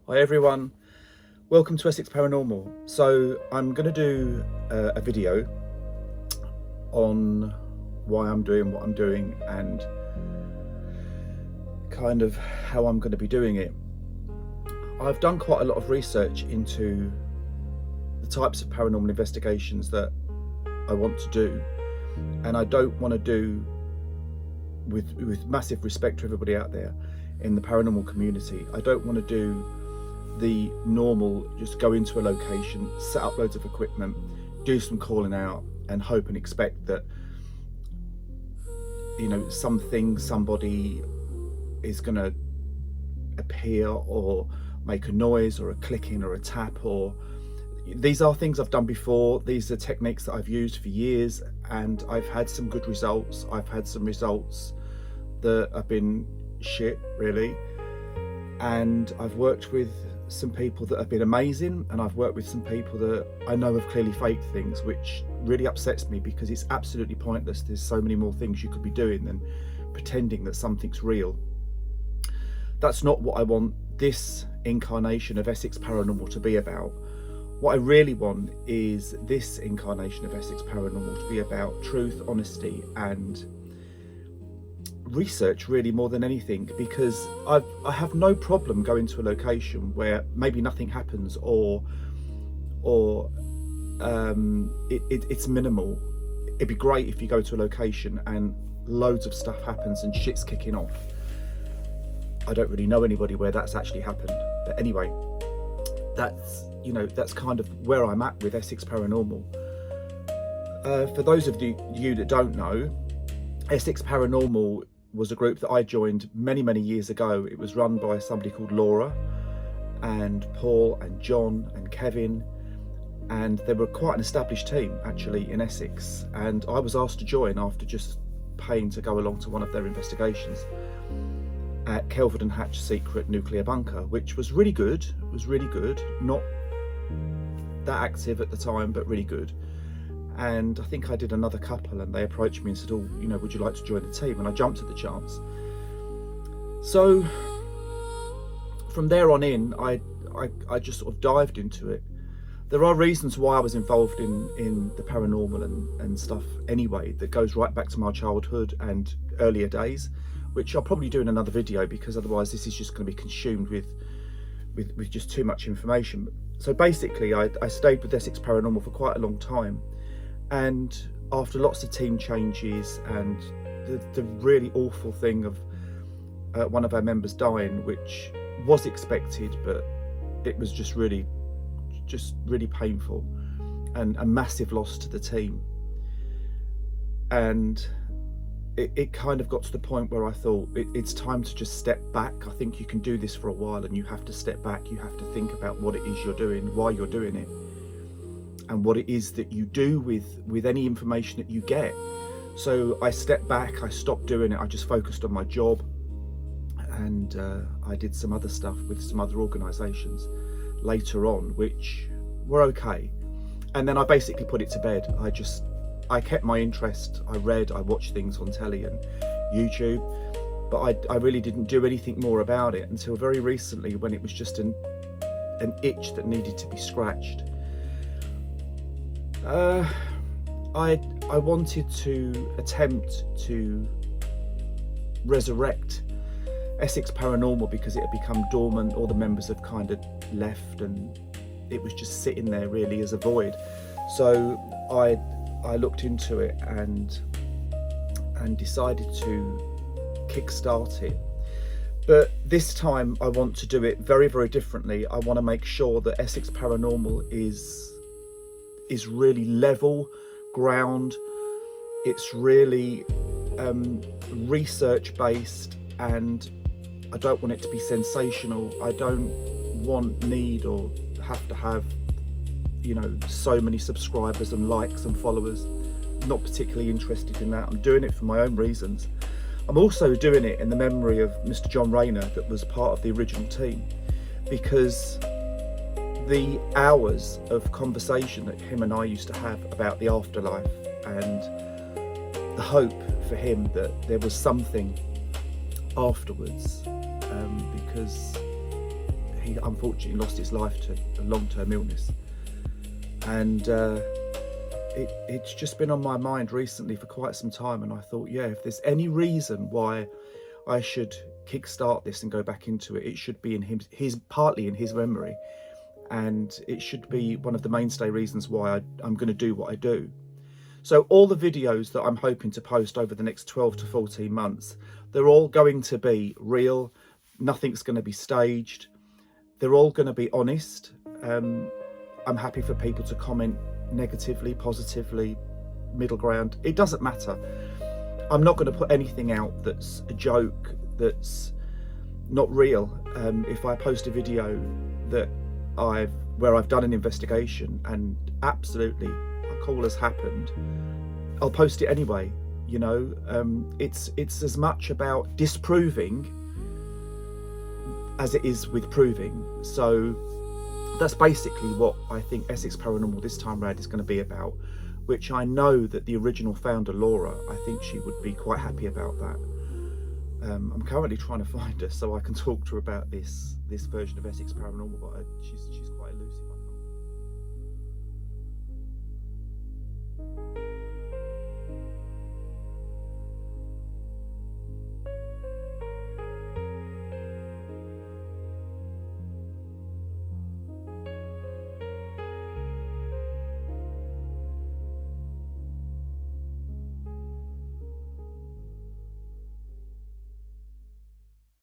Hi everyone, welcome to Essex Paranormal. So I'm going to do a video on why I'm doing what I'm doing and kind of how I'm going to be doing it. I've done quite a lot of research into the types of paranormal investigations that I want to do, and I don't want to do, with massive respect to everybody out there in the paranormal community, I don't want to do the normal, just go into a location, set up loads of equipment, do some calling out and hope and expect that, you know, somebody is going to appear or make a noise or a clicking or a tap. Or these are things I've done before. These are techniques that I've used for years and I've had some good results. I've had some results that have been shit, really. And I've worked with some people that have been amazing, and I've worked with some people that I know have clearly faked things, which really upsets me because it's absolutely pointless. There's so many more things you could be doing than pretending that something's real. That's not what I want this incarnation of Essex Paranormal to be about. What I really want is this incarnation of Essex Paranormal to be about truth, honesty and research, really, more than anything, because I have no problem going to a location where maybe nothing happens or it's minimal. It'd be great if you go to a location and loads of stuff happens and shit's kicking off. I don't really know anybody where that's actually happened, but anyway, that's kind of where I'm at with Essex Paranormal. For those of you that don't know, Essex Paranormal was a group that I joined many years ago. It was run by somebody called Laura and Paul and John and Kevin, and they were quite an established team actually in Essex, and I was asked to join after just paying to go along to one of their investigations at Kelford and Hatch secret nuclear bunker, which was really good. It was really good, not that active at the time, but really good. And I think I did another couple and they approached me and said, oh, you know, would you like to join the team? And I jumped at the chance. So from there on in, I just sort of dived into it. There are reasons why I was involved in the paranormal and stuff anyway, that goes right back to my childhood and earlier days, which I'll probably do in another video, because otherwise this is just going to be consumed with just too much information. So basically I stayed with Essex Paranormal for quite a long time. And after lots of team changes and the really awful thing of one of our members dying, which was expected, but it was just really painful and a massive loss to the team. And it kind of got to the point where I thought it's time to just step back. I think you can do this for a while and you have to step back. You have to think about what it is you're doing, why you're doing it, and what it is that you do with any information that you get. So I stepped back, I stopped doing it, I just focused on my job, and I did some other stuff with some other organisations later on, which were okay. And then I basically put it to bed. I kept my interest, I read, I watched things on telly and YouTube, but I really didn't do anything more about it until very recently, when it was just an itch that needed to be scratched. I wanted to attempt to resurrect Essex Paranormal because it had become dormant. All the members have kind of left and it was just sitting there really as a void. So I looked into it and decided to kickstart it. But this time I want to do it very differently. I want to make sure that Essex Paranormal is really level ground. It's really research based, and I don't want it to be sensational. I don't need or have to have, you know, so many subscribers and likes and followers. I'm not particularly interested in that. I'm doing it for my own reasons. I'm also doing it in the memory of Mr. John Rayner, that was part of the original team, because the hours of conversation that him and I used to have about the afterlife and the hope for him that there was something afterwards, because he unfortunately lost his life to a long-term illness. And it's just been on my mind recently for quite some time, and I thought, yeah, if there's any reason why I should kickstart this and go back into it, it should be in partly in his memory, and it should be one of the mainstay reasons why I'm going to do what I do. So all the videos that I'm hoping to post over the next 12 to 14 months, they're all going to be real. Nothing's going to be staged. They're all going to be honest. I'm happy for people to comment negatively, positively, middle ground. It doesn't matter. I'm not going to put anything out that's a joke, that's not real. If I post a video where I've done an investigation and absolutely a call has happened, I'll post it anyway. You know, it's as much about disproving as it is with proving. So that's basically what I think Essex Paranormal this time round is going to be about, which I know that the original founder, Laura, I think she would be quite happy about that. I'm currently trying to find her so I can talk to her about this version of Essex Paranormal, but she's quite elusive.